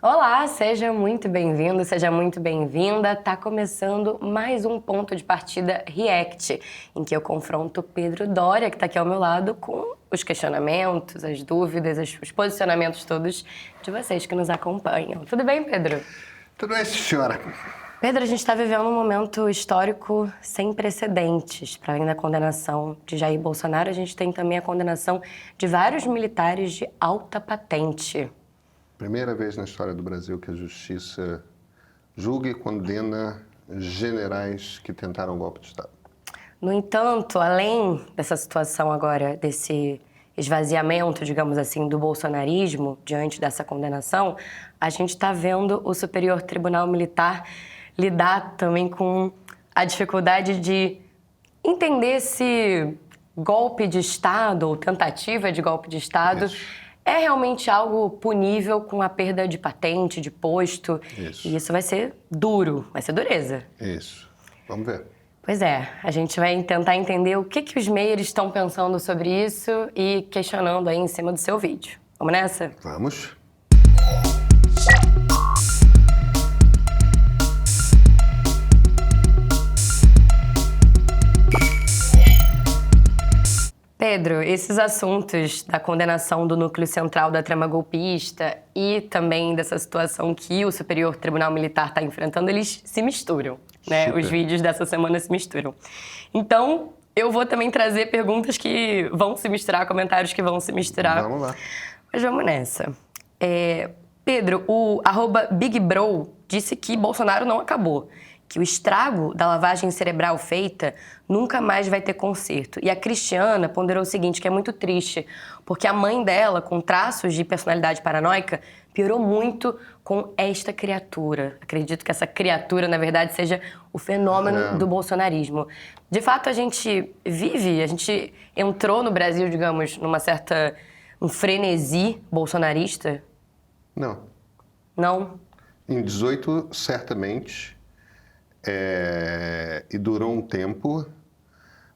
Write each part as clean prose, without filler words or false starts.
Olá, seja muito bem-vindo, seja muito bem-vinda. Tá começando mais um ponto de partida React, em que eu confronto Pedro Doria, que tá aqui ao meu lado, com os questionamentos, as dúvidas, os posicionamentos todos de vocês que nos acompanham. Tudo bem, Pedro? Tudo bem, senhora. Pedro, a gente está vivendo um momento histórico sem precedentes. Para além da condenação de Jair Bolsonaro, a gente tem também a condenação de vários militares de alta patente. Primeira vez na história do Brasil que a justiça julga e condena generais que tentaram um golpe de Estado. No entanto, além dessa situação agora, desse esvaziamento, digamos assim, do bolsonarismo diante dessa condenação, a gente está vendo o Superior Tribunal Militar lidar também com a dificuldade de entender se golpe de Estado ou tentativa de golpe de Estado é realmente algo punível com a perda de patente, de posto. Isso. E isso vai ser duro, vai ser dureza. Isso. Vamos ver. Pois é, a gente vai tentar entender o que os meios estão pensando sobre isso e questionando aí em cima do seu vídeo. Vamos nessa? Vamos. Pedro, esses assuntos da condenação do núcleo central da trama golpista e também dessa situação que o Superior Tribunal Militar está enfrentando, eles se misturam, né? Super. Os vídeos dessa semana se misturam. Então, eu vou também trazer perguntas que vão se misturar, comentários que vão se misturar. Vamos lá. Mas vamos nessa. Pedro, o @BigBro disse que Bolsonaro não acabou, que o estrago da lavagem cerebral feita nunca mais vai ter conserto. E a Cristiana ponderou o seguinte, que é muito triste, porque a mãe dela, com traços de personalidade paranoica, piorou muito com esta criatura. Acredito que essa criatura, na verdade, seja o fenômeno do bolsonarismo. De fato, a gente entrou no Brasil, digamos, um frenesi bolsonarista? Não. Não? Em 18, certamente, e durou um tempo,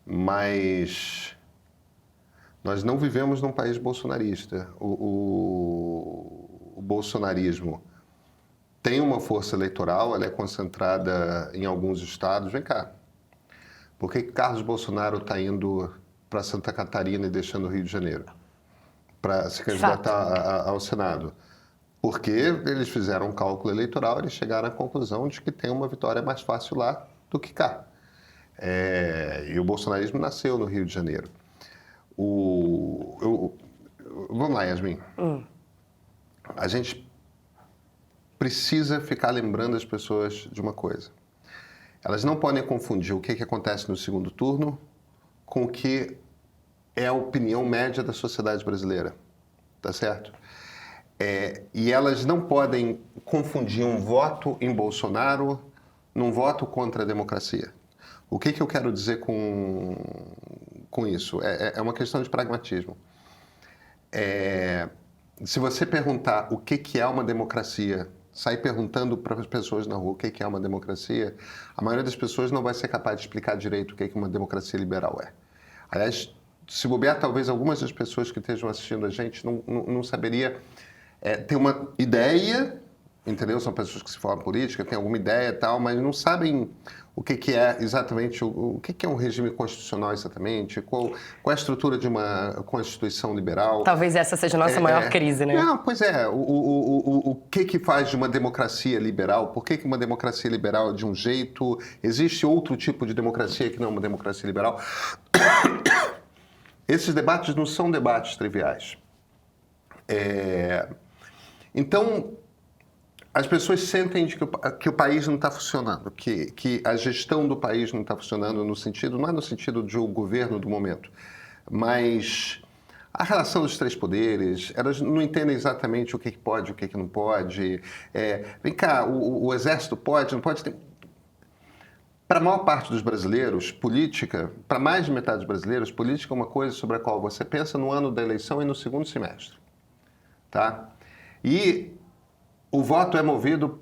mas nós não vivemos num país bolsonarista. O bolsonarismo tem uma força eleitoral, ela é concentrada em alguns estados. Vem cá, por que Carlos Bolsonaro está indo para Santa Catarina e deixando o Rio de Janeiro para se candidatar ao Senado? Porque eles fizeram um cálculo eleitoral, eles chegaram à conclusão de que tem uma vitória mais fácil lá do que cá. E o bolsonarismo nasceu no Rio de Janeiro. Vamos lá, Yasmin. A gente precisa ficar lembrando as pessoas de uma coisa. Elas não podem confundir o que acontece no segundo turno com o que é a opinião média da sociedade brasileira. Tá certo? E elas não podem confundir um voto em Bolsonaro num voto contra a democracia. O que eu quero dizer com isso? É uma questão de pragmatismo. Se você perguntar o que é uma democracia, sair perguntando para as pessoas na rua o que é uma democracia, a maioria das pessoas não vai ser capaz de explicar direito o que uma democracia liberal é. Aliás, se bobear, talvez algumas das pessoas que estejam assistindo a gente não saberia ter uma ideia, entendeu? São pessoas que se falam política, têm alguma ideia e tal, mas não sabem o que é exatamente, o que é um regime constitucional exatamente, qual é a estrutura de uma constituição liberal. Talvez essa seja a nossa maior crise, né? Não, pois é. O que faz de uma democracia liberal? Por que uma democracia liberal é de um jeito? Existe outro tipo de democracia que não é uma democracia liberal? Esses debates não são debates triviais. Então, as pessoas sentem que o país não está funcionando, que a gestão do país não está funcionando não é no sentido de o governo do momento, mas a relação dos três poderes, elas não entendem exatamente o que pode, o que não pode. Vem cá, o exército pode, não pode ter... Para a maior parte dos brasileiros, política, para mais de metade dos brasileiros, política é uma coisa sobre a qual você pensa no ano da eleição e no segundo semestre. Tá? E o voto é movido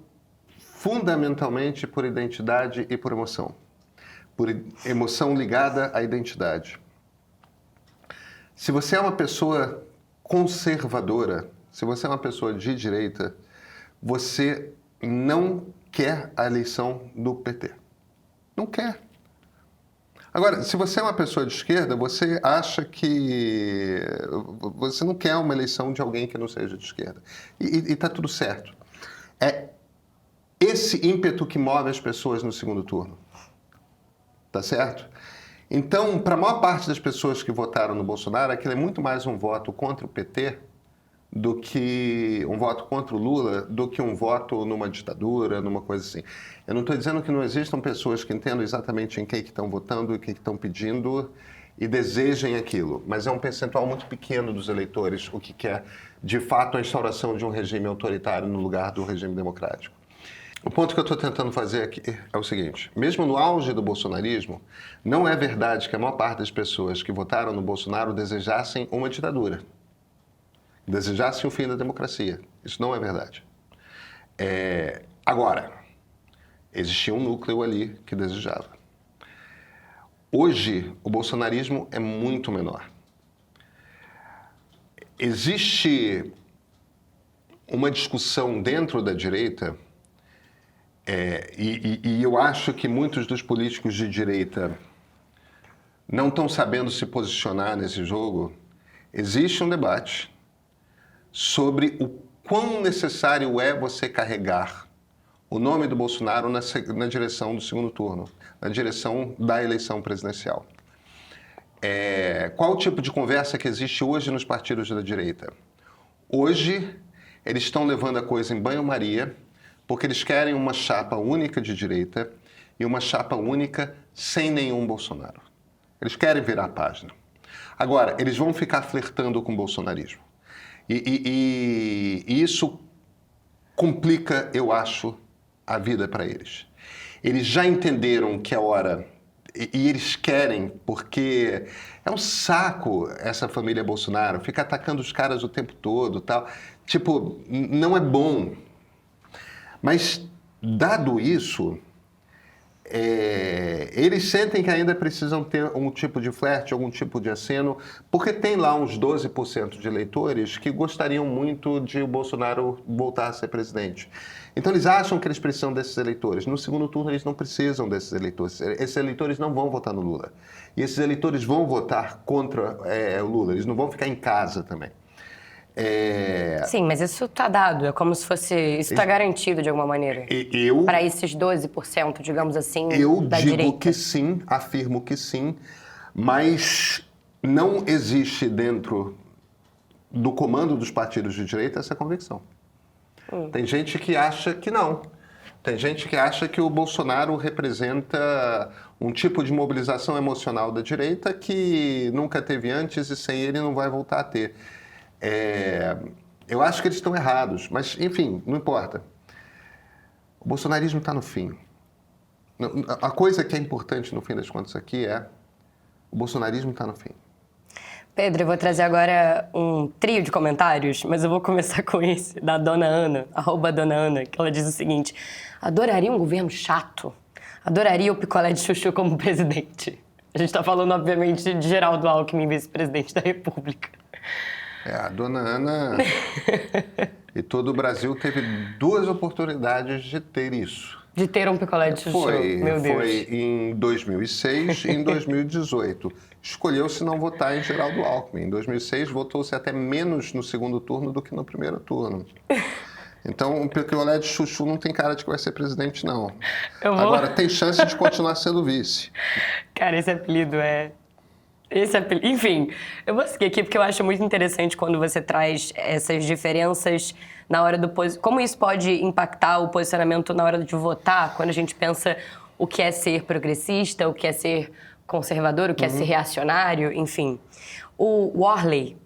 fundamentalmente por identidade e por emoção. Por emoção ligada à identidade. Se você é uma pessoa conservadora, se você é uma pessoa de direita, você não quer a eleição do PT. Não quer. Agora, se você é uma pessoa de esquerda, você acha que você não quer uma eleição de alguém que não seja de esquerda. E está tudo certo. É esse ímpeto que move as pessoas no segundo turno. Tá certo? Então, para a maior parte das pessoas que votaram no Bolsonaro, aquilo é muito mais um voto contra o PT do que um voto contra o Lula, do que um voto numa ditadura, numa coisa assim. Eu não estou dizendo que não existam pessoas que entendam exatamente em quem que estão votando e o que estão pedindo e desejem aquilo, mas é um percentual muito pequeno dos eleitores o que quer, de fato, a instauração de um regime autoritário no lugar do regime democrático. O ponto que eu estou tentando fazer aqui é o seguinte: mesmo no auge do bolsonarismo, não é verdade que a maior parte das pessoas que votaram no Bolsonaro desejassem uma ditadura, desejassem o fim da democracia. Isso não é verdade. Agora, existia um núcleo ali que desejava. Hoje, o bolsonarismo é muito menor. Existe uma discussão dentro da direita, e eu acho que muitos dos políticos de direita não estão sabendo se posicionar nesse jogo. Existe um debate sobre o quão necessário é você carregar o nome do Bolsonaro na direção do segundo turno, na direção da eleição presidencial. Qual o tipo de conversa que existe hoje nos partidos da direita? Hoje, eles estão levando a coisa em banho-maria, porque eles querem uma chapa única de direita e uma chapa única sem nenhum Bolsonaro. Eles querem virar a página. Agora, eles vão ficar flertando com o bolsonarismo. E isso complica, eu acho, a vida para eles. Eles já entenderam que é hora, e eles querem, porque é um saco essa família Bolsonaro, fica atacando os caras o tempo todo, tal. Tipo, não é bom. Mas, dado isso, eles sentem que ainda precisam ter um tipo de flerte, algum tipo de aceno, porque tem lá uns 12% de eleitores que gostariam muito de o Bolsonaro voltar a ser presidente. Então, eles acham que eles precisam desses eleitores. No segundo turno, eles não precisam desses eleitores. Esses eleitores não vão votar no Lula. E esses eleitores vão votar contra o Lula. Eles não vão ficar em casa também. Sim, mas isso está dado, é como se fosse... Isso está garantido de alguma maneira. Para esses 12%, digamos assim, da direita. Eu digo que sim, afirmo que sim, mas não existe dentro do comando dos partidos de direita essa convicção. Tem gente que acha que não. Tem gente que acha que o Bolsonaro representa um tipo de mobilização emocional da direita que nunca teve antes e sem ele não vai voltar a ter. Eu acho que eles estão errados, mas, enfim, não importa. O bolsonarismo está no fim. A coisa que é importante, no fim das contas, aqui o bolsonarismo está no fim. Pedro, eu vou trazer agora um trio de comentários, mas eu vou começar com esse, da Dona Ana, @DonaAna, que ela diz o seguinte: adoraria um governo chato, adoraria o picolé de chuchu como presidente. A gente está falando, obviamente, de Geraldo Alckmin, vice-presidente da República. A Dona Ana e todo o Brasil teve 2 oportunidades de ter isso. De ter um picolé de chuchu, meu Deus. Foi em 2006 e em 2018. Escolheu-se não votar em Geraldo Alckmin. Em 2006, votou-se até menos no segundo turno do que no primeiro turno. Então, o picolé de chuchu não tem cara de que vai ser presidente, não. Agora, tem chance de continuar sendo vice. Cara, esse apelido Enfim, eu vou seguir aqui porque eu acho muito interessante quando você traz essas diferenças na hora do... Como isso pode impactar o posicionamento na hora de votar, quando a gente pensa o que é ser progressista, o que é ser conservador, o que é ser reacionário, enfim. O Warley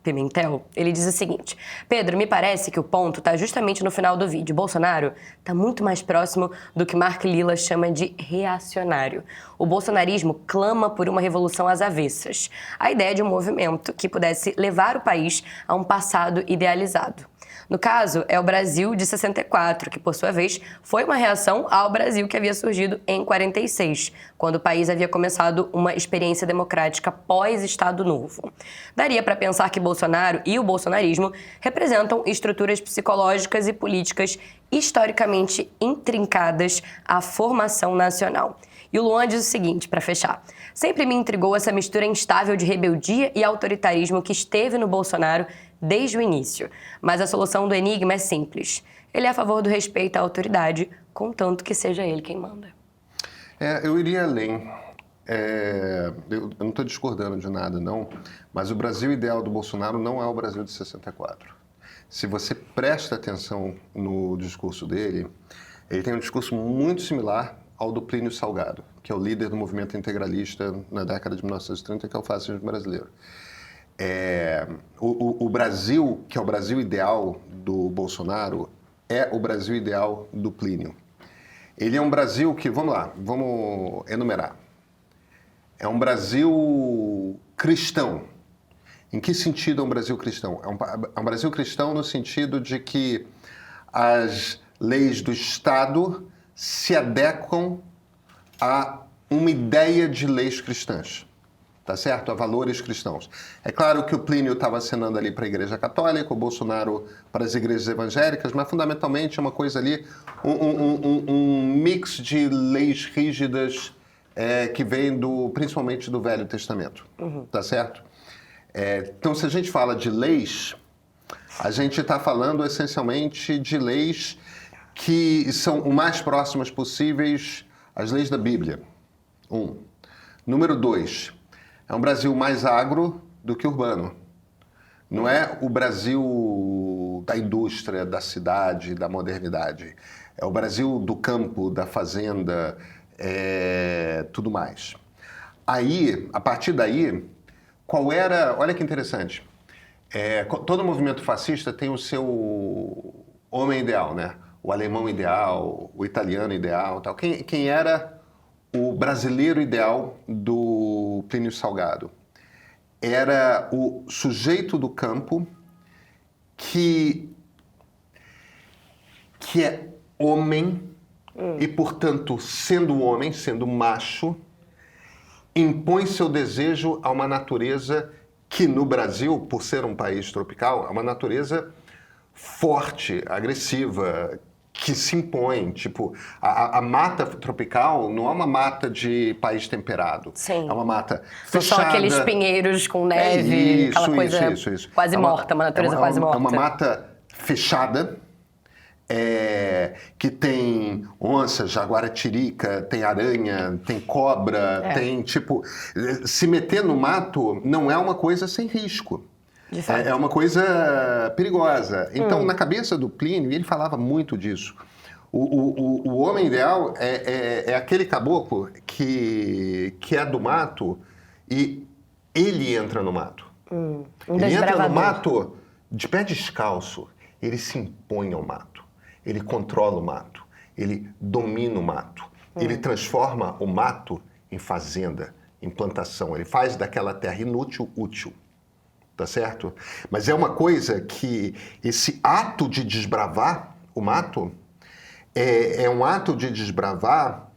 Pimentel, ele diz o seguinte: Pedro, me parece que o ponto está justamente no final do vídeo. Bolsonaro está muito mais próximo do que Mark Lilla chama de reacionário. O bolsonarismo clama por uma revolução às avessas. A ideia de um movimento que pudesse levar o país a um passado idealizado. No caso, é o Brasil de 64, que por sua vez foi uma reação ao Brasil que havia surgido em 46, quando o país havia começado uma experiência democrática pós-Estado Novo. Daria para pensar que Bolsonaro e o bolsonarismo representam estruturas psicológicas e políticas historicamente intrincadas à formação nacional. E o Luan diz o seguinte, para fechar: sempre me intrigou essa mistura instável de rebeldia e autoritarismo que esteve no Bolsonaro desde o início. Mas a solução do enigma é simples. Ele é a favor do respeito à autoridade, contanto que seja ele quem manda. Eu iria além. Eu não estou discordando de nada, não, mas o Brasil ideal do Bolsonaro não é o Brasil de 64. Se você presta atenção no discurso dele, ele tem um discurso muito similar ao do Plínio Salgado, que é o líder do movimento integralista na década de 1930, que é o fascismo brasileiro. O Brasil, que é o Brasil ideal do Bolsonaro, é o Brasil ideal do Plínio. Ele é um Brasil que, vamos lá, vamos enumerar. É um Brasil cristão. Em que sentido é um Brasil cristão? É um Brasil cristão no sentido de que as leis do Estado se adequam a uma ideia de leis cristãs, tá certo? A valores cristãos. É claro que o Plínio estava acenando ali para a Igreja Católica, o Bolsonaro para as igrejas evangélicas, mas fundamentalmente é uma coisa ali, um mix de leis rígidas que vem principalmente do Velho Testamento, tá certo? Então, se a gente fala de leis, a gente está falando essencialmente de leis que são o mais próximas possíveis às leis da Bíblia. Número 2, é um Brasil mais agro do que urbano. Não é o Brasil da indústria, da cidade, da modernidade. É o Brasil do campo, da fazenda, tudo mais. Aí, a partir daí, olha que interessante, todo movimento fascista tem o seu homem ideal, né? O alemão ideal, o italiano ideal, tal. Quem era o brasileiro ideal do Plínio Salgado? Era o sujeito do campo que é homem e, portanto, sendo homem, sendo macho, impõe seu desejo a uma natureza que, no Brasil, por ser um país tropical, é uma natureza forte, agressiva, que se impõe. Tipo, a mata tropical não é uma mata de país temperado. Sim. É uma mata Não fechada. são aqueles pinheiros com neve, aquela coisa isso. quase morta, uma natureza quase morta. É uma mata fechada, que tem onça, jaguaratirica, tem aranha, tem cobra, tem tipo... Se meter no mato não é uma coisa sem risco. De fato. É uma coisa perigosa. Então, na cabeça do Plínio, ele falava muito disso. O homem ideal é aquele caboclo que é do mato e ele entra no mato. Ele entra no mato de pé descalço. Ele se impõe ao mato. Ele controla o mato. Ele domina o mato. Ele transforma o mato em fazenda, em plantação. Ele faz daquela terra inútil, útil. Tá certo? Mas é uma coisa que esse ato de desbravar o mato é um ato de desbravar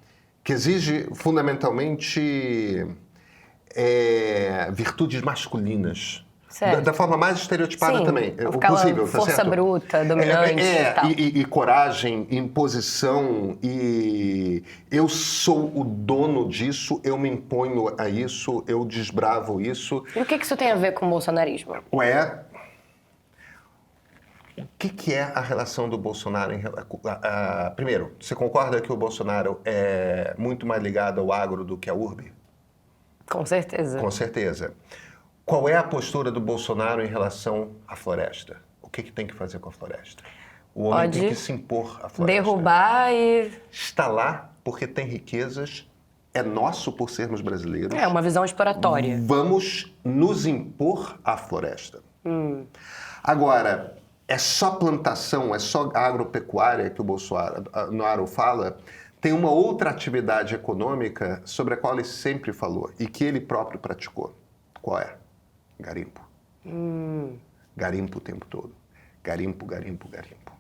que exige fundamentalmente virtudes masculinas. Da forma mais estereotipada também, o possível, tá força certo? bruta, dominante e tal. E coragem, imposição, e eu sou o dono disso, eu me imponho a isso, eu desbravo isso. E o que isso tem a ver com o bolsonarismo? O que é a relação do Bolsonaro primeiro, você concorda que o Bolsonaro é muito mais ligado ao agro do que à urbe? Com certeza. Com certeza. Qual é a postura do Bolsonaro em relação à floresta? O que tem que fazer com a floresta? O homem tem que se impor à floresta. Derrubar e... Está lá porque tem riquezas, é nosso por sermos brasileiros. É uma visão exploratória. Vamos nos impor à floresta. Agora, é só plantação, é só agropecuária que o Bolsonaro fala? Tem uma outra atividade econômica sobre a qual ele sempre falou e que ele próprio praticou. Qual é? Garimpo. Garimpo o tempo todo. garimpo, garimpo, garimpo.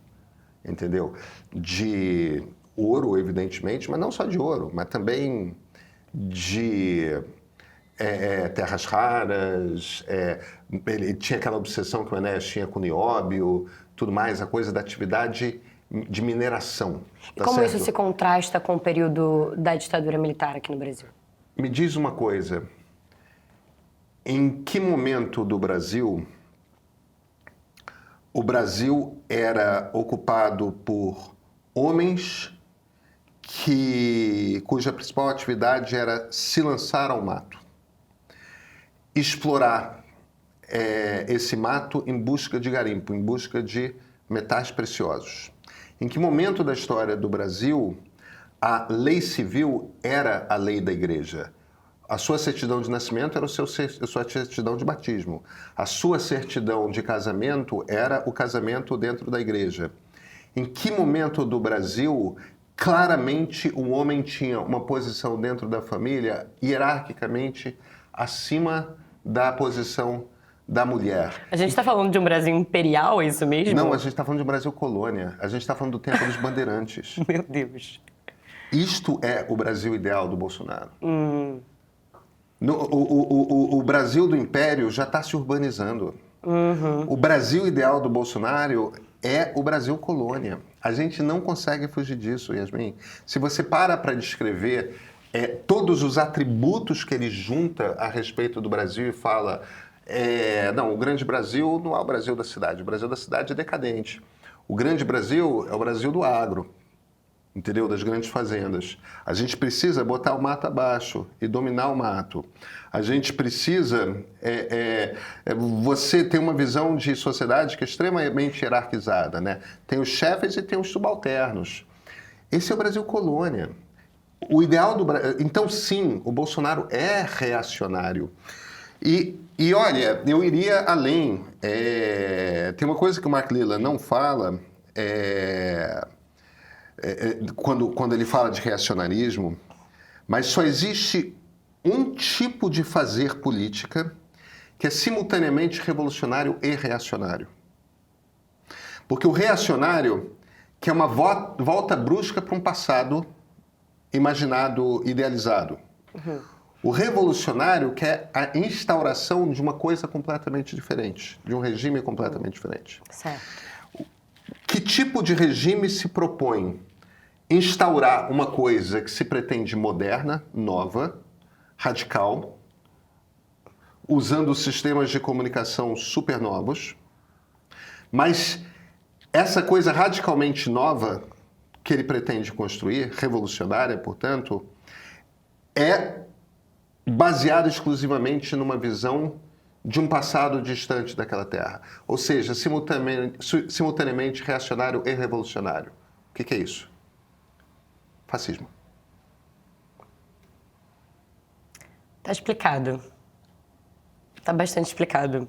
Entendeu? De ouro, evidentemente, mas não só de ouro, mas também de terras raras. Ele tinha aquela obsessão que o Enéas tinha com nióbio, tudo mais, a coisa da atividade de mineração. E tá como certo? isso se contrasta com o período da ditadura militar aqui no Brasil? Me diz uma coisa, em que momento do Brasil o Brasil era ocupado por homens cuja principal atividade era se lançar ao mato, explorar esse mato em busca de garimpo, em busca de metais preciosos? Em que momento da história do Brasil a lei civil era a lei da igreja? A sua certidão de nascimento era a sua certidão de batismo. A sua certidão de casamento era o casamento dentro da igreja. Em que momento do Brasil, claramente, o homem tinha uma posição dentro da família hierarquicamente acima da posição da mulher? A gente está falando de um Brasil imperial, é isso mesmo? Não, a gente está falando de um Brasil colônia. A gente está falando do tempo dos bandeirantes. Meu Deus. Isto é o Brasil ideal do Bolsonaro. O Brasil do Império já está se urbanizando. O Brasil ideal do Bolsonaro é o Brasil colônia. A gente não consegue fugir disso, Yasmin. Se você para descrever todos os atributos que ele junta a respeito do Brasil e fala não, o grande Brasil não é o Brasil da cidade. O Brasil da cidade é decadente. O grande Brasil é o Brasil do agro. Entendeu? Das grandes fazendas. A gente precisa botar o mato abaixo e dominar o mato. A gente precisa... você tem uma visão de sociedade que é extremamente hierarquizada, né? Tem os chefes e tem os subalternos. Esse é o Brasil colônia. O ideal do Brasil... Então, sim, o Bolsonaro é reacionário. E olha, eu iria além. Tem uma coisa que o Mark Lilla não fala... quando ele fala de reacionarismo, mas só existe um tipo de fazer política que é simultaneamente revolucionário e reacionário. Porque o reacionário quer uma volta brusca para um passado imaginado, idealizado. O revolucionário quer a instauração de uma coisa completamente diferente, de um regime completamente diferente. Certo. Que tipo de regime se propõe instaurar uma coisa que se pretende moderna, nova, radical, usando sistemas de comunicação super novos, mas essa coisa radicalmente nova que ele pretende construir, revolucionária, portanto, é baseada exclusivamente numa visão de um passado distante daquela terra. Ou seja, simultaneamente reacionário e revolucionário. O que é isso? Fascismo. Tá explicado. Tá bastante explicado.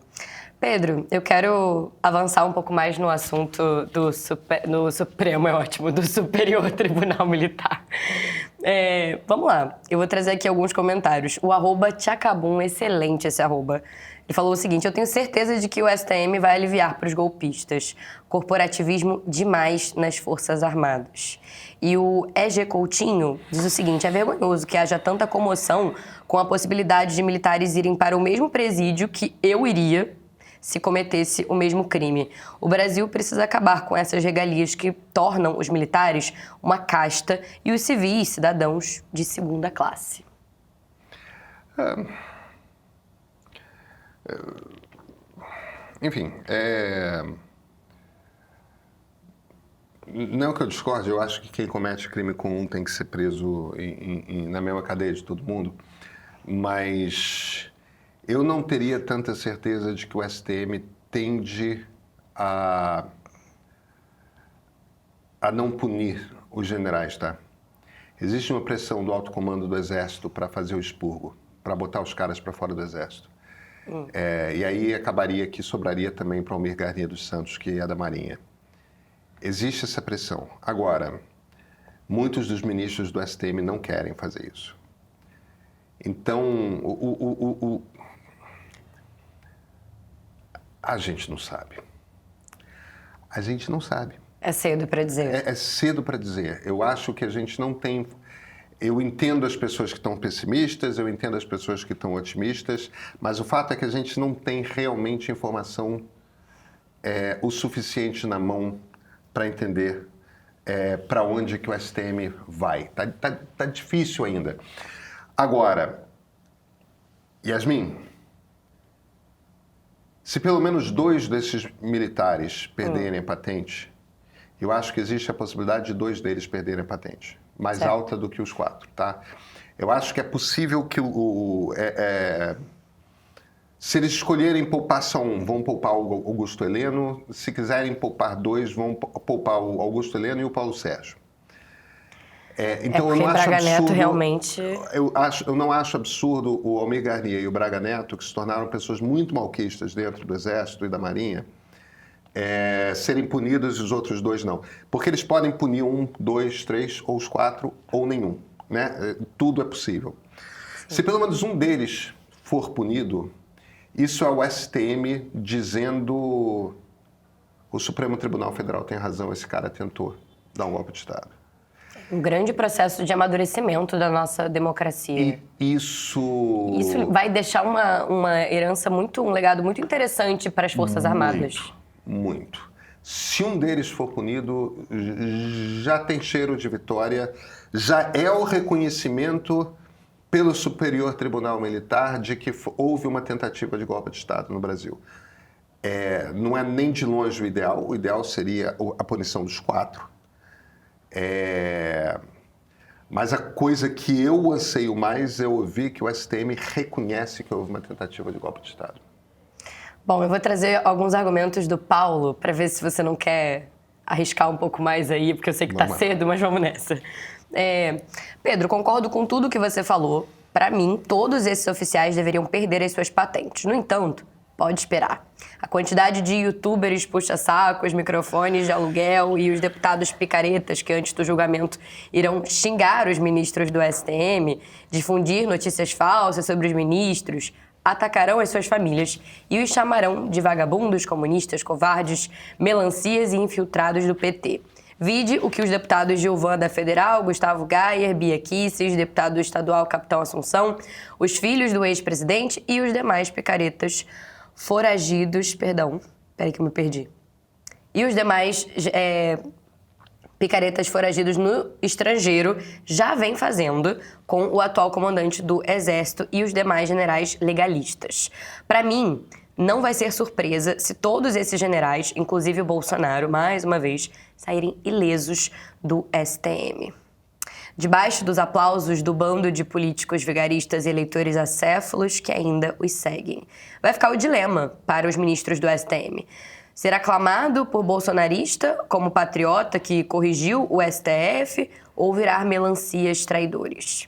Pedro, eu quero avançar um pouco mais no assunto no Supremo, é ótimo, do Superior Tribunal Militar. Vamos lá, eu vou trazer aqui alguns comentários. O @Tchacabum, excelente esse @. Ele falou o seguinte: eu tenho certeza de que o STM vai aliviar para os golpistas. Corporativismo demais nas Forças Armadas. E o EG Coutinho diz o seguinte: é vergonhoso que haja tanta comoção com a possibilidade de militares irem para o mesmo presídio que eu iria se cometesse o mesmo crime. O Brasil precisa acabar com essas regalias que tornam os militares uma casta e os civis, cidadãos de segunda classe. Enfim, não que eu discorde, eu acho que quem comete crime comum tem que ser preso na mesma cadeia de todo mundo, mas eu não teria tanta certeza de que o STM tende a não punir os generais, tá? Existe uma pressão do alto comando do Exército para fazer o expurgo, para botar os caras para fora do Exército. E aí acabaria que sobraria também para o Almir Garnia dos Santos, que é da Marinha. Existe essa pressão. Agora, muitos dos ministros do STM não querem fazer isso. Então, a gente não sabe. A gente não sabe. É cedo para dizer. É cedo para dizer. Eu acho que a gente não tem... Eu entendo as pessoas que estão pessimistas, eu entendo as pessoas que estão otimistas, mas o fato é que a gente não tem realmente informação o suficiente na mão para entender para onde que o STM vai. Tá difícil ainda. Agora, Yasmin, se pelo menos 2 desses militares perderem a patente, eu acho que existe a possibilidade de 2 deles perderem a patente, mais certo. alta do que os 4, tá? Eu acho que é possível que se eles escolherem poupar só um, vão poupar o Augusto Heleno. Se quiserem poupar 2, vão poupar o Augusto Heleno e o Paulo Sérgio. Então eu não acho Braga absurdo. Neto realmente... Eu não acho absurdo o Almir Garnier e o Braga Neto, que se tornaram pessoas muito malquistas dentro do Exército e da Marinha, serem punidos e os outros 2 não. Porque eles podem punir 1, 2, 3, ou os 4, ou nenhum. Né? Tudo é possível. Sim. Se pelo menos um deles for punido, isso é o STM dizendo: o Supremo Tribunal Federal tem razão, esse cara tentou dar um golpe de Estado. Um grande processo de amadurecimento da nossa democracia. E isso vai deixar uma herança um legado muito interessante para as Forças Armadas. Muito. Se um deles for punido, já tem cheiro de vitória, já é o reconhecimento pelo Superior Tribunal Militar de que houve uma tentativa de golpe de Estado no Brasil. Não é nem de longe o ideal seria a punição dos 4. Mas a coisa que eu anseio mais é ouvir que o STM reconhece que houve uma tentativa de golpe de Estado. Bom, eu vou trazer alguns argumentos do Paulo para ver se você não quer arriscar um pouco mais aí, porque eu sei que tá cedo, mas vamos nessa. Pedro, concordo com tudo que você falou. Para mim, todos esses oficiais deveriam perder as suas patentes. No entanto, pode esperar. A quantidade de youtubers puxa-sacos, microfones de aluguel e os deputados picaretas que antes do julgamento irão xingar os ministros do STM, difundir notícias falsas sobre os ministros, atacarão as suas famílias e os chamarão de vagabundos, comunistas, covardes, melancias e infiltrados do PT. Vide o que os deputados Gilvan da Federal, Gustavo Gayer, Bia Kicis, deputado estadual Capitão Assunção, os filhos do ex-presidente e os demais picaretas foragidos... Peraí que eu me perdi. E os demais picaretas foragidos no estrangeiro já vem fazendo com o atual comandante do Exército e os demais generais legalistas. Para mim, não vai ser surpresa se todos esses generais, inclusive o Bolsonaro, mais uma vez, saírem ilesos do STM. Debaixo dos aplausos do bando de políticos vigaristas e eleitores acéfalos que ainda os seguem. Vai ficar o dilema para os ministros do STM. Ser aclamado por bolsonarista como patriota que corrigiu o STF ou virar melancias traidores?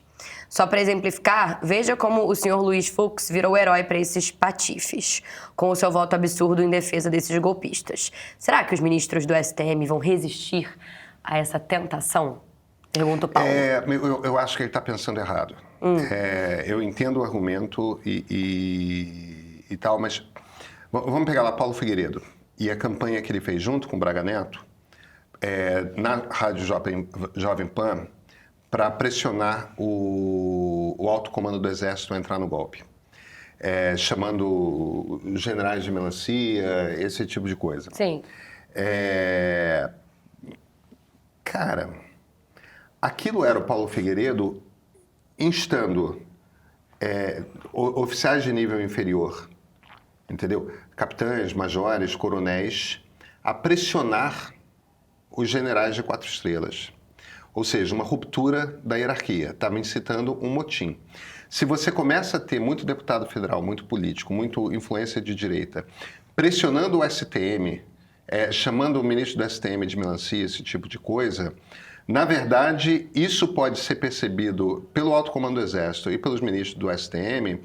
Só para exemplificar, veja como o senhor Luiz Fux virou herói para esses patifes, com o seu voto absurdo em defesa desses golpistas. Será que os ministros do STM vão resistir a essa tentação? Pergunta o Paulo. Eu acho que ele está pensando errado. Eu entendo o argumento e tal, mas vamos pegar lá Paulo Figueiredo e a campanha que ele fez junto com o Braga Neto na Rádio Jovem Pan para pressionar o alto comando do Exército a entrar no golpe, chamando os generais de melancia, esse tipo de coisa. Sim. Cara, aquilo era o Paulo Figueiredo instando oficiais de nível inferior, entendeu? Capitães, majores, coronéis, a pressionar os generais de 4 estrelas. Ou seja, uma ruptura da hierarquia. Estava incitando um motim. Se você começa a ter muito deputado federal, muito político, muito influência de direita, pressionando o STM, chamando o ministro do STM de melancia, esse tipo de coisa, na verdade, isso pode ser percebido pelo alto comando do Exército e pelos ministros do STM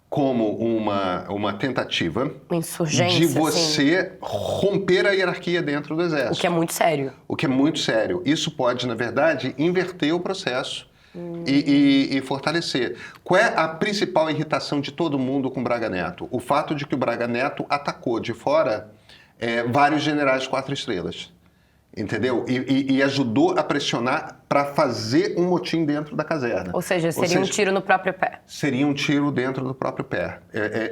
como uma tentativa de você romper a hierarquia dentro do Exército. O que é muito sério. O que é muito sério. Isso pode, na verdade, inverter o processo e fortalecer. Qual é a principal irritação de todo mundo com o Braga Neto? O fato de que o Braga Neto atacou de fora vários generais 4 estrelas. Entendeu? E ajudou a pressionar para fazer um motim dentro da caserna. Ou seja, seria um tiro no próprio pé. Seria um tiro dentro do próprio pé.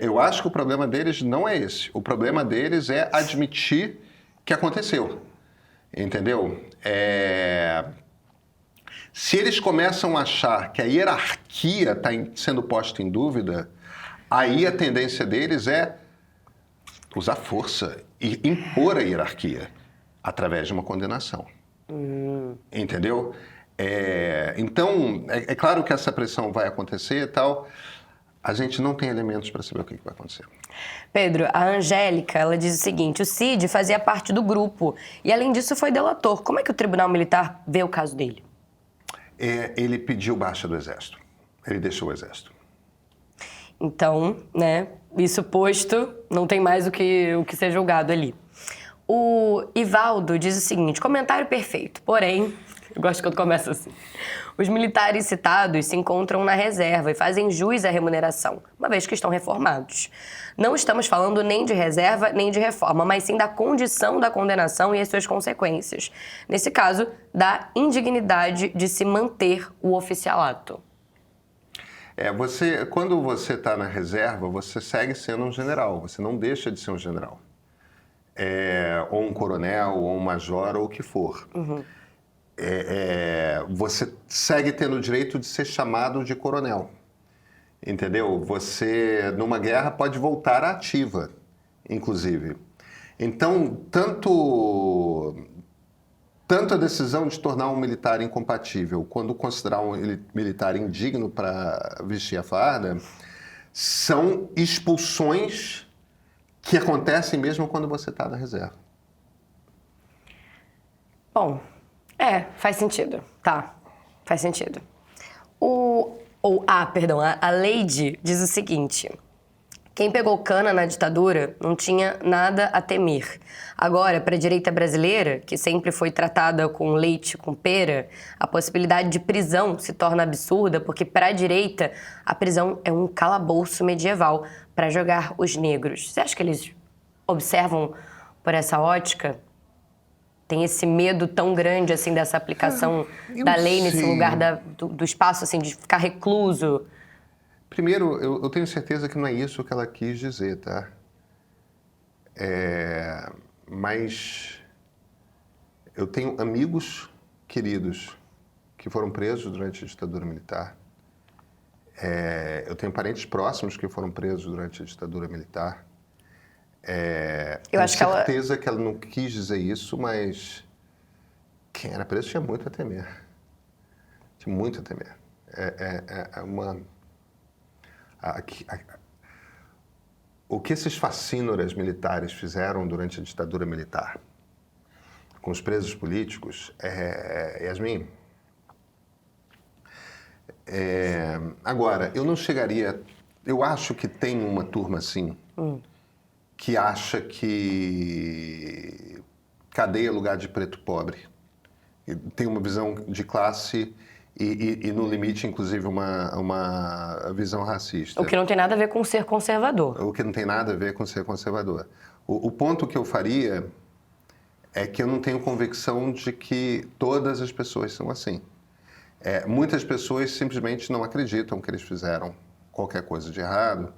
Eu acho que o problema deles não é esse. O problema deles é admitir que aconteceu. Entendeu? Se eles começam a achar que a hierarquia está sendo posta em dúvida, aí a tendência deles é usar força e impor a hierarquia através de uma condenação. Entendeu? Então, é claro que essa pressão vai acontecer e tal. A gente não tem elementos para saber o que vai acontecer. Pedro, a Angélica, ela diz o seguinte: o Cid fazia parte do grupo e, além disso, foi delator. Como é que o Tribunal Militar vê o caso dele? Ele pediu baixa do Exército. Ele deixou o Exército. Então, né, isso posto, não tem mais o que ser julgado ali. O Ivaldo diz o seguinte: comentário perfeito, porém, eu gosto quando começa assim. Os militares citados se encontram na reserva e fazem jus à remuneração, uma vez que estão reformados. Não estamos falando nem de reserva nem de reforma, mas sim da condição da condenação e as suas consequências. Nesse caso, da indignidade de se manter o oficialato. Quando você está na reserva, você segue sendo um general, você não deixa de ser um general. Ou um coronel, ou um major, ou o que for. Você segue tendo o direito de ser chamado de coronel. Entendeu? Você, numa guerra, pode voltar à ativa, inclusive. Então, tanto a decisão de tornar um militar incompatível, quando considerar um militar indigno para vestir a farda, são expulsões que acontecem mesmo quando você está na reserva. Bom, faz sentido. Tá, faz sentido. A Leide diz o seguinte: quem pegou cana na ditadura não tinha nada a temer. Agora, para a direita brasileira, que sempre foi tratada com leite com pera, a possibilidade de prisão se torna absurda, porque para a direita a prisão é um calabouço medieval para jogar os negros. Você acha que eles observam por essa ótica? Tem esse medo tão grande assim dessa aplicação da lei nesse lugar do espaço assim de ficar recluso? Primeiro, eu tenho certeza que não é isso que ela quis dizer, tá? Mas eu tenho amigos queridos que foram presos durante a ditadura militar. Eu tenho parentes próximos que foram presos durante a ditadura militar. Tenho certeza que ela não quis dizer isso, mas quem era preso tinha muito a temer. Tinha muito a temer. O que esses facínoras militares fizeram durante a ditadura militar com os presos políticos, Yasmin, agora, eu não chegaria... Eu acho que tem uma turma assim que acha que cadeia é lugar de preto pobre. E tem uma visão de classe e no limite, inclusive, uma visão racista. O que não tem nada a ver com ser conservador. O que não tem nada a ver com ser conservador. O ponto que eu faria é que eu não tenho convicção de que todas as pessoas são assim. Muitas pessoas simplesmente não acreditam que eles fizeram qualquer coisa de errado.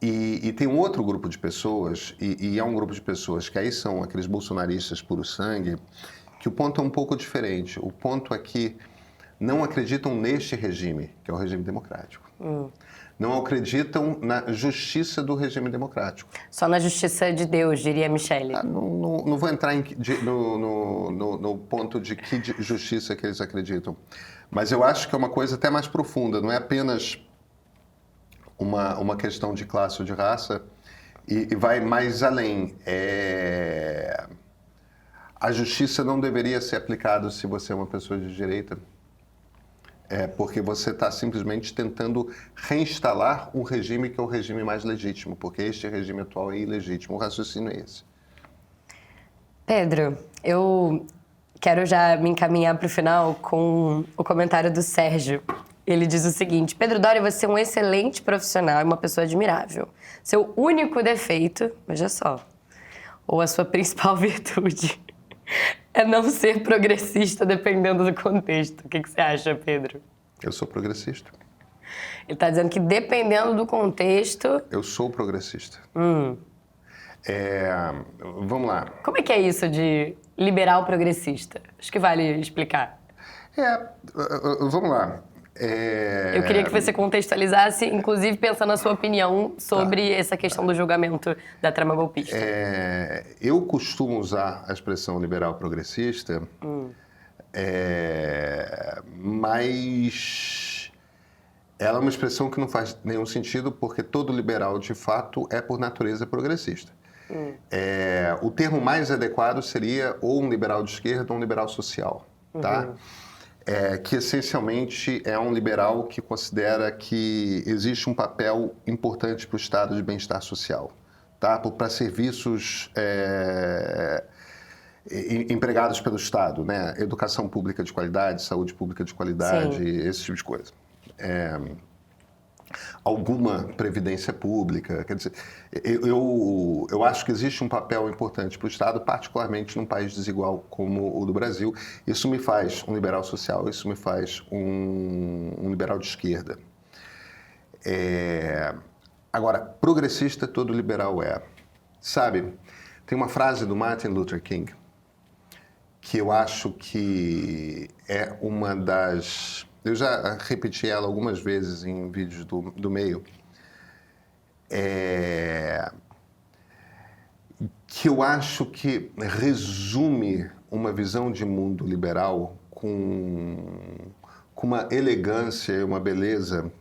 E tem um outro grupo de pessoas, e é um grupo de pessoas que aí são aqueles bolsonaristas puro sangue, que o ponto é um pouco diferente. O ponto é que não acreditam neste regime, que é o regime democrático. Não acreditam na justiça do regime democrático. Só na justiça de Deus, diria Michele. Não vou entrar no ponto de que justiça que eles acreditam. Mas eu acho que é uma coisa até mais profunda, não é apenas uma questão de classe ou de raça, e vai mais além. A justiça não deveria ser aplicada se você é uma pessoa de direita, porque você está simplesmente tentando reinstalar um regime que é o regime mais legítimo, porque este regime atual é ilegítimo. O raciocínio é esse. Pedro, eu quero já me encaminhar para o final com o comentário do Sérgio. Ele diz o seguinte: Pedro Doria, você é um excelente profissional e uma pessoa admirável. Seu único defeito, veja só, ou a sua principal virtude é não ser progressista dependendo do contexto. O que você acha, Pedro? Eu sou progressista. Ele está dizendo que dependendo do contexto... Eu sou progressista. Vamos lá. Como é que é isso de liberal progressista? Acho que vale explicar. Vamos lá. Eu queria que você contextualizasse, inclusive pensando na sua opinião sobre essa questão do julgamento da trama golpista. Eu costumo usar a expressão liberal progressista, mas ela é uma expressão que não faz nenhum sentido porque todo liberal, de fato, é por natureza progressista. O termo mais adequado seria ou um liberal de esquerda ou um liberal social, tá? Que essencialmente é um liberal que considera que existe um papel importante para o estado de bem-estar social, tá? Para serviços empregados pelo Estado, né? Educação pública de qualidade, saúde pública de qualidade, esse tipo de coisa. Alguma previdência pública, quer dizer, eu acho que existe um papel importante para o Estado, particularmente num país desigual como o do Brasil. Isso me faz um liberal social, isso me faz um liberal de esquerda. Agora, progressista todo liberal é. Sabe, tem uma frase do Martin Luther King que eu acho que é uma das... Eu já repeti ela algumas vezes em vídeos do meio. Que eu acho que resume uma visão de mundo liberal com uma elegância e uma beleza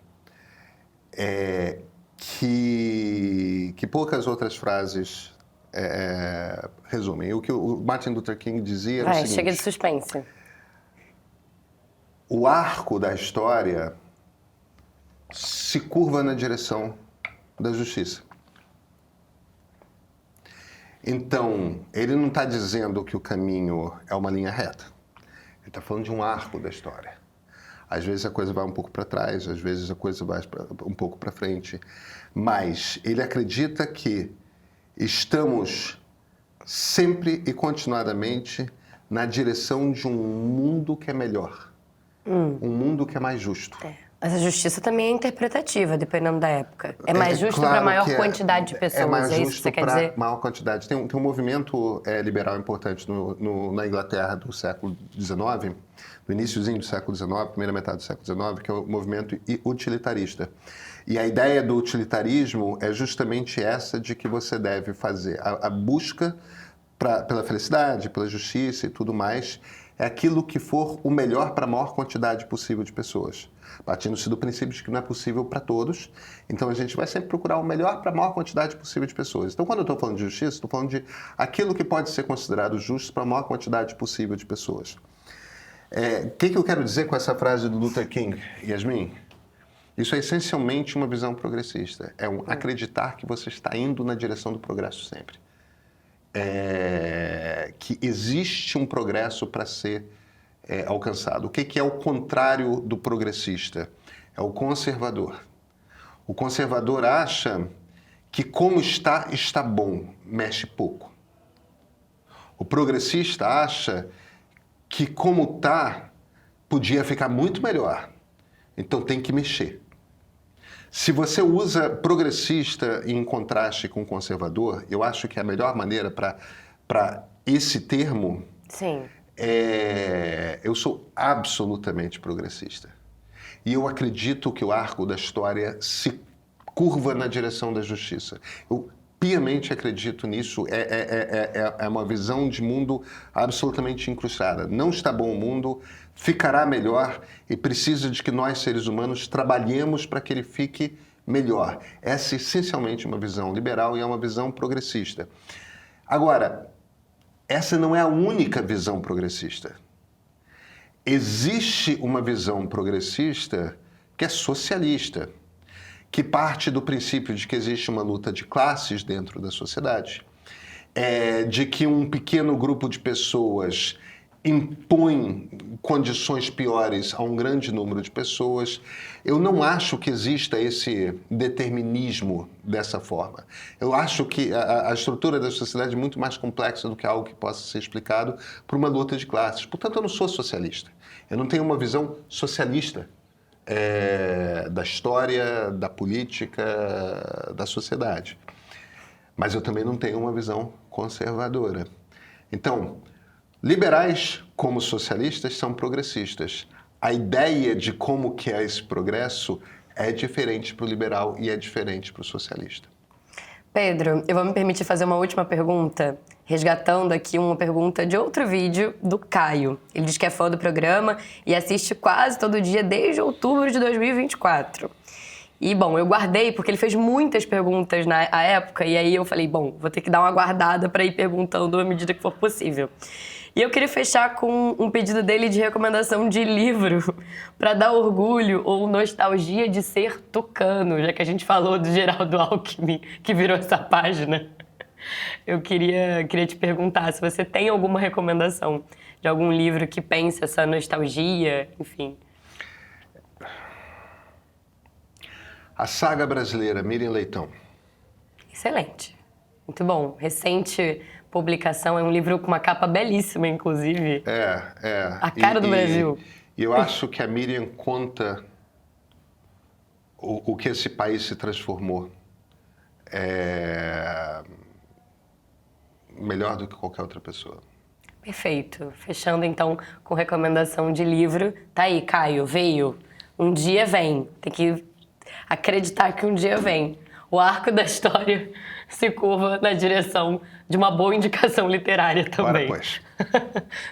que poucas outras frases resumem. O que o Martin Luther King dizia era o seguinte... Chega de suspense. O arco da história se curva na direção da justiça. Então, ele não está dizendo que o caminho é uma linha reta. Ele está falando de um arco da história. Às vezes a coisa vai um pouco para trás, às vezes a coisa vai um pouco para frente. Mas ele acredita que estamos sempre e continuadamente na direção de um mundo que é melhor. Um mundo que é mais justo. Mas a justiça também é interpretativa, dependendo da época. É mais justo para maior quantidade de pessoas, é mais isso justo que você quer dizer? Maior quantidade. Tem um movimento liberal importante na Inglaterra do século XIX, no iníciozinho do século XIX, primeira metade do século XIX, que é o movimento utilitarista. E a ideia do utilitarismo é justamente essa de que você deve fazer a busca pela felicidade, pela justiça e tudo mais, é aquilo que for o melhor para a maior quantidade possível de pessoas. Partindo-se do princípio de que não é possível para todos, então a gente vai sempre procurar o melhor para a maior quantidade possível de pessoas. Então, quando eu estou falando de justiça, estou falando de aquilo que pode ser considerado justo para a maior quantidade possível de pessoas. O que eu quero dizer com essa frase do Luther King, Yasmin? Isso é essencialmente uma visão progressista. É acreditar que você está indo na direção do progresso sempre. Que existe um progresso para ser alcançado. O que é o contrário do progressista? É o conservador. O conservador acha que como está bom, mexe pouco. O progressista acha que como está, podia ficar muito melhor, então tem que mexer. Se você usa progressista em contraste com conservador, eu acho que a melhor maneira para esse termo eu sou absolutamente progressista. E eu acredito que o arco da história se curva na direção da justiça. Eu piamente acredito nisso. É uma visão de mundo absolutamente incrustada. Não está bom o mundo, ficará melhor e precisa de que nós, seres humanos, trabalhemos para que ele fique melhor. Essa é essencialmente uma visão liberal e é uma visão progressista. Agora, essa não é a única visão progressista. Existe uma visão progressista que é socialista, que parte do princípio de que existe uma luta de classes dentro da sociedade, de que um pequeno grupo de pessoas impõe condições piores a um grande número de pessoas. Eu não acho que exista esse determinismo dessa forma. Eu acho que a estrutura da sociedade é muito mais complexa do que algo que possa ser explicado por uma luta de classes. Portanto, eu não sou socialista. Eu não tenho uma visão socialista da história, da política, da sociedade. Mas eu também não tenho uma visão conservadora. Então, liberais, como socialistas, são progressistas. A ideia de como que é esse progresso é diferente para o liberal e é diferente para o socialista. Pedro, eu vou me permitir fazer uma última pergunta, resgatando aqui uma pergunta de outro vídeo do Caio. Ele diz que é fã do programa e assiste quase todo dia desde outubro de 2024. E, bom, eu guardei porque ele fez muitas perguntas na época e aí eu falei, bom, vou ter que dar uma guardada para ir perguntando à medida que for possível. E eu queria fechar com um pedido dele de recomendação de livro para dar orgulho ou nostalgia de ser tucano, já que a gente falou do Geraldo Alckmin, que virou essa página. Eu queria te perguntar se você tem alguma recomendação de algum livro que pense essa nostalgia, enfim. A Saga Brasileira, Miriam Leitão. Excelente. Muito bom. Recente publicação, é um livro com uma capa belíssima, inclusive. A cara do Brasil. E eu acho que a Miriam conta o que esse país se transformou. Melhor do que qualquer outra pessoa. Perfeito. Fechando, então, com recomendação de livro. Tá aí, Caio, veio. Um dia vem. Tem que acreditar que um dia vem. O arco da história se curva na direção de uma boa indicação literária também. Bora, pois.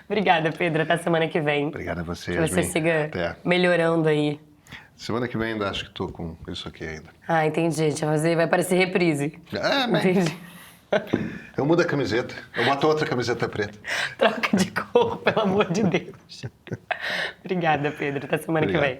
Obrigada, Pedro. Até semana que vem. Obrigado a você, Que você siga melhorando aí. Semana que vem ainda acho que estou com isso aqui ainda. Ah, entendi. Vai parecer reprise. Mas... Entendi. Eu mudo a camiseta. Eu boto outra camiseta preta. Troca de cor, pelo amor de Deus. Obrigada, Pedro. Até semana que vem.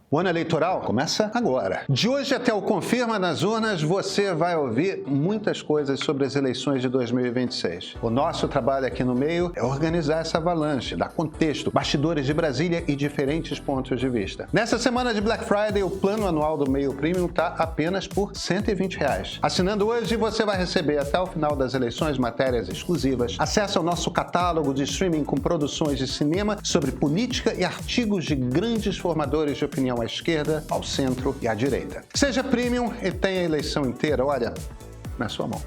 O ano eleitoral começa agora. De hoje até o Confirma nas Urnas, você vai ouvir muitas coisas sobre as eleições de 2026. O nosso trabalho aqui no meio é organizar essa avalanche, dar contexto, bastidores de Brasília e diferentes pontos de vista. Nessa semana de Black Friday, o plano anual do Meio Premium está apenas por R$ 120. Assinando hoje, você vai receber até o final das eleições matérias exclusivas, acesso ao nosso catálogo de streaming com produções de cinema sobre política e artigos de grandes formadores de opinião à esquerda, ao centro e à direita. Seja premium e tenha a eleição inteira, olha, na sua mão.